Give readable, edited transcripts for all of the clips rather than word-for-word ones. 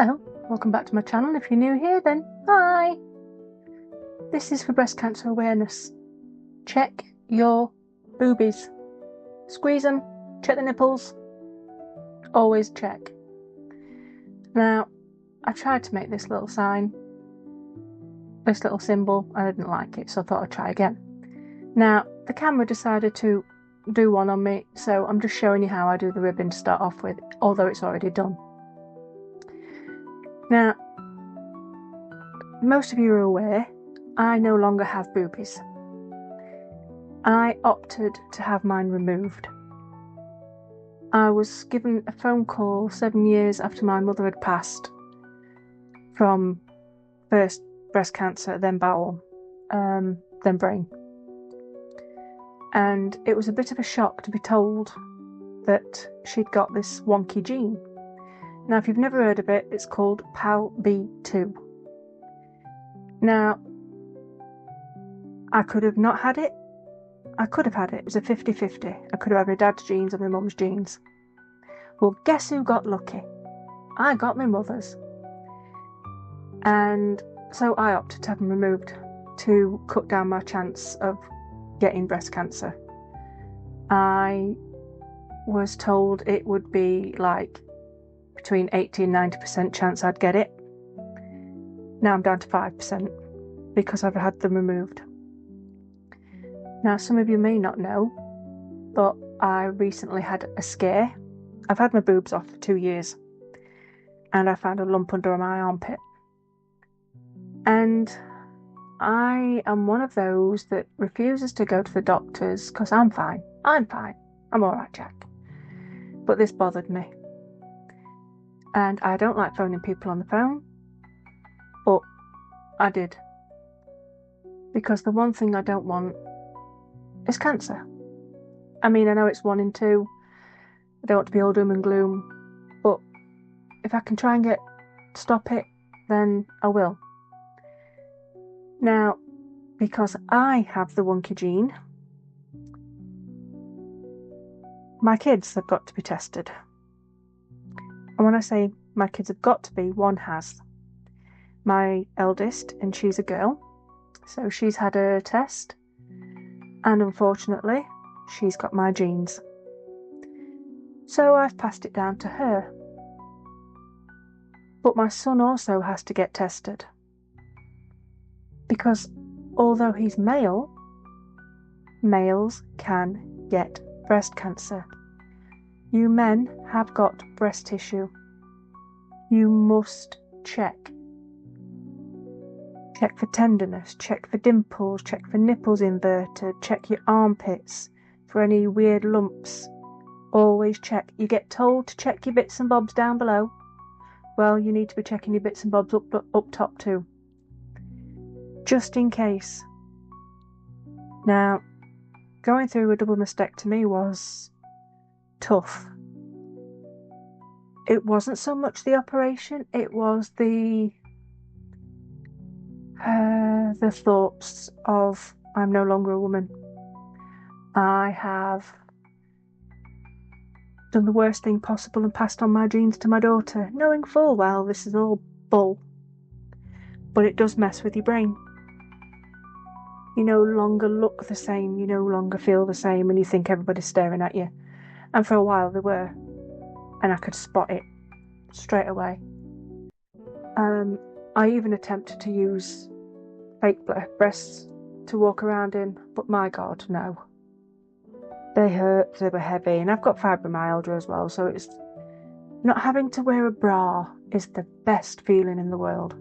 Hello, welcome back to my channel. If you're new here, then hi. This is for breast cancer awareness. Check your boobies. Squeeze them, check the nipples. Always check. Now, I tried to make this little sign, this little symbol, and I didn't like it, so I thought I'd try again. Now, the camera decided to do one on me, so I'm just showing you how I do the ribbon to start off with, although it's already done. Now, most of you are aware, I no longer have boobies. I opted to have mine removed. I was given a phone call 7 years after my mother had passed from first breast cancer, then bowel, then brain. And it was a bit of a shock to be told that she'd got this wonky gene. Now, if you've never heard of it, it's called PALB2. Now, I could have not had it. I could have had it. It was a 50-50. I could have had my dad's genes or my mum's genes. Well, guess who got lucky? I got my mother's. And so I opted to have them removed to cut down my chance of getting breast cancer. I was told it would be like between 80 and 90% chance I'd get it. Now I'm down to 5% because I've had them removed. Now, some of you may not know, but I recently had a scare. I've had my boobs off for 2 years, and I found a lump under my armpit. And I am one of those that refuses to go to the doctors because I'm fine. I'm all right, Jack. But this bothered me. And I don't like phoning people on the phone, but I did. Because the one thing I don't want is cancer. I mean, I know it's 1 in 2. I don't want to be all doom and gloom, but if I can try and stop it, then I will. Now, because I have the wonky gene, my kids have got to be tested. And when I say my kids have got to be, one has. My eldest, and she's a girl, so she's had a test, and unfortunately, she's got my genes. So I've passed it down to her. But my son also has to get tested. Because although he's male, males can get breast cancer. You men have got breast tissue. You must check. Check for tenderness, check for dimples, check for nipples inverted, check your armpits for any weird lumps. Always check. You get told to check your bits and bobs down below. Well, you need to be checking your bits and bobs up top too. Just in case. Now, going through a double mastectomy was tough. It wasn't so much the operation, it was the thoughts of I'm no longer a woman. I have done the worst thing possible and passed on my genes to my daughter, knowing full well this is all bull. But it does mess with your brain. You no longer look the same, you no longer feel the same, and you think everybody's staring at you. And for a while they were, and I could spot it straight away. I even attempted to use fake breasts to walk around in, but my God, no. They hurt, they were heavy, and I've got fibromyalgia as well, so it's not having to wear a bra is the best feeling in the world.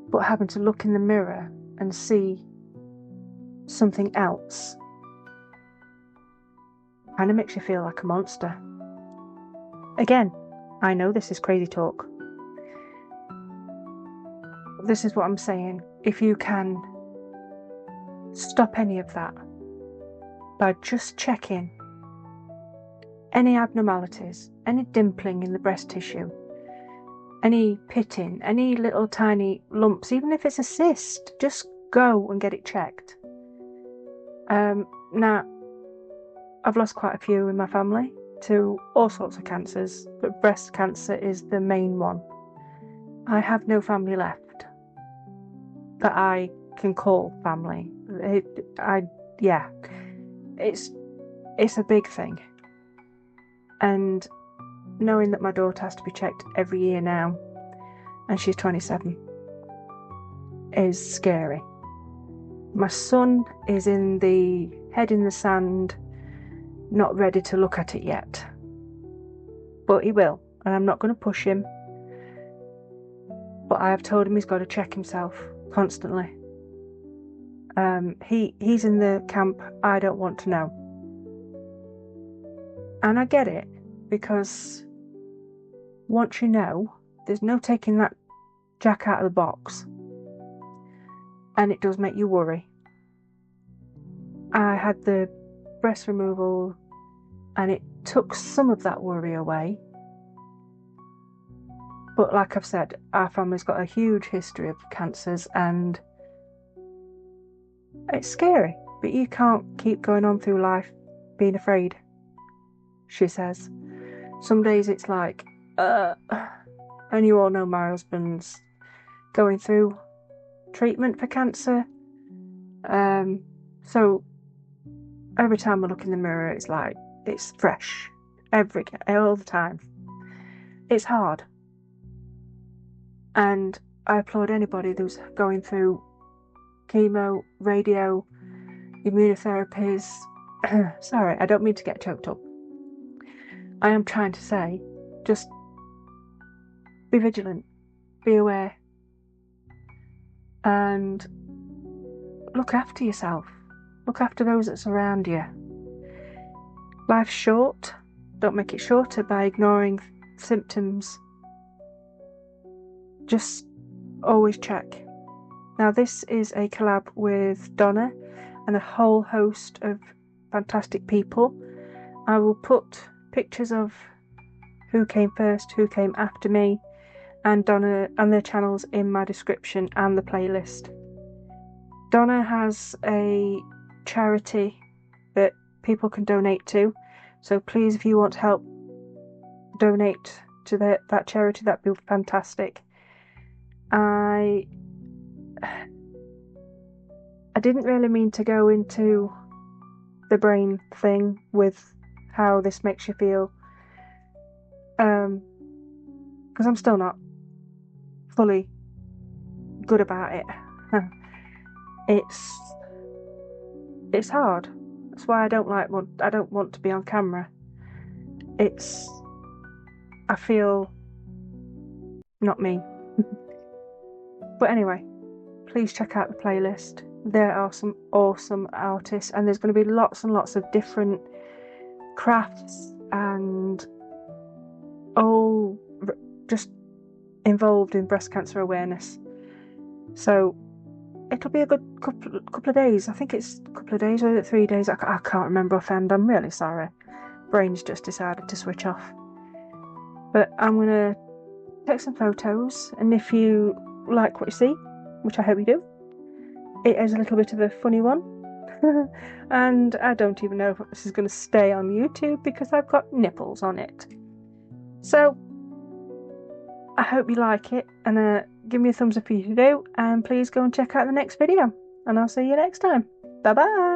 But having to look in the mirror and see something else kind of makes you feel like a monster. Again, I know this is crazy talk. This is what I'm saying. If you can stop any of that by just checking any abnormalities, any dimpling in the breast tissue, any pitting, any little tiny lumps, even if it's a cyst, just go and get it checked. Now, I've lost quite a few in my family to all sorts of cancers, but breast cancer is the main one. I have no family left that I can call family. It's a big thing. And knowing that my daughter has to be checked every year now, and she's 27, is scary. My son is in the head in the sand, not ready to look at it yet. But he will, and I'm not going to push him. But I have told him he's got to check himself constantly. He's in the camp, I don't want to know. And I get it, because once you know, there's no taking that jack out of the box. And it does make you worry. I had the breast removal and it took some of that worry away. But like I've said, our family's got a huge history of cancers and it's scary. But you can't keep going on through life being afraid, she says. Some days it's like, and you all know my husband's going through treatment for cancer. So every time I look in the mirror, it's like, it's fresh. All the time. It's hard. And I applaud anybody who's going through chemo, radio, immunotherapies. Sorry, I don't mean to get choked up. I am trying to say, just be vigilant, be aware, and look after yourself. Look after those that surround you. Life's short. Don't make it shorter by ignoring symptoms. Just always check. Now this is a collab with Donna and a whole host of fantastic people. I will put pictures of who came first, who came after me, and Donna and their channels in my description and the playlist. Donna has a charity that people can donate to, so please, if you want to help donate to that charity, that'd be fantastic. I didn't really mean to go into the brain thing with how this makes you feel, because I'm still not fully good about it. It's hard. That's why I don't want to be on camera. I feel not me. But anyway, please check out the playlist. There are some awesome artists, and there's going to be lots and lots of different crafts and all just involved in breast cancer awareness. So it'll be a good couple of days. I think it's a couple of days, or is it 3 days? I can't remember offhand. I'm really sorry. Brain's just decided to switch off. But I'm going to take some photos, and if you like what you see, which I hope you do, it is a little bit of a funny one. And I don't even know if this is going to stay on YouTube because I've got nipples on it. So I hope you like it, and give me a thumbs up if you do, and please go and check out the next video, and I'll see you next time. Bye bye.